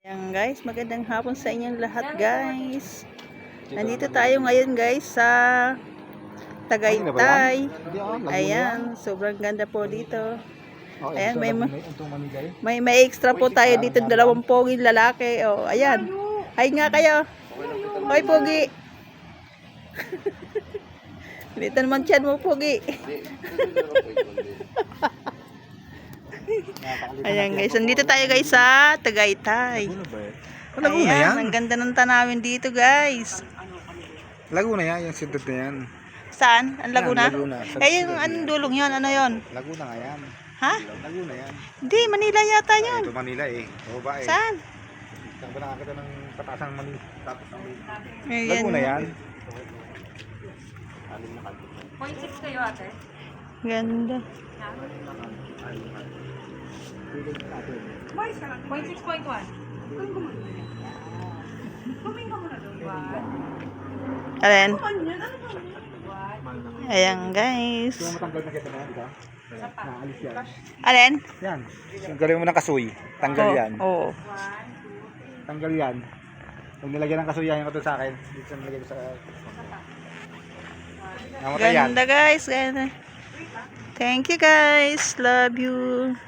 Ayan guys, magandang hapon sa inyong lahat guys. Nandito tayo ngayon guys sa Tagaytay. Ayan, sobrang ganda po dito. Ayan, may extra po tayo dito, dalawang poging lalaki. Oh, ayan. Hi nga kayo. Hoy pogi. Dito naman tiyan mo pogi. Ayan guys, nandito tayo guys sa Tagaytay. Laguna yan? Ayan, ang ganda ng tanawin dito guys. Laguna yan, yung sindot na yan. Saan? Ang Laguna? Laguna. Eh, yung anong dulong yun? Ano yun? Laguna nga yan. Ha? Laguna yan. Hindi, Manila yata yun. Ito Manila eh. O ba eh. Saan? Saan ba nakakita ng patasang Manila? Tapos ng Ayan. Laguna yan. 0.6 kayo ate? Ganda. 0.6.1. Kumain ka muna doon. Alin? Ayan guys. Yung matanggal na kita na yan, diba? Naalis yan. Alin? Yan. Yung galing mo ng kasuy. Tanggal yan. Oo. Tanggal yan. Pag nilagyan ng kasuy yan, yung katulad sa akin. Dito sa nilagyan sa... Namatay yan. Ganda guys. Ganda. Thank you guys. Love you.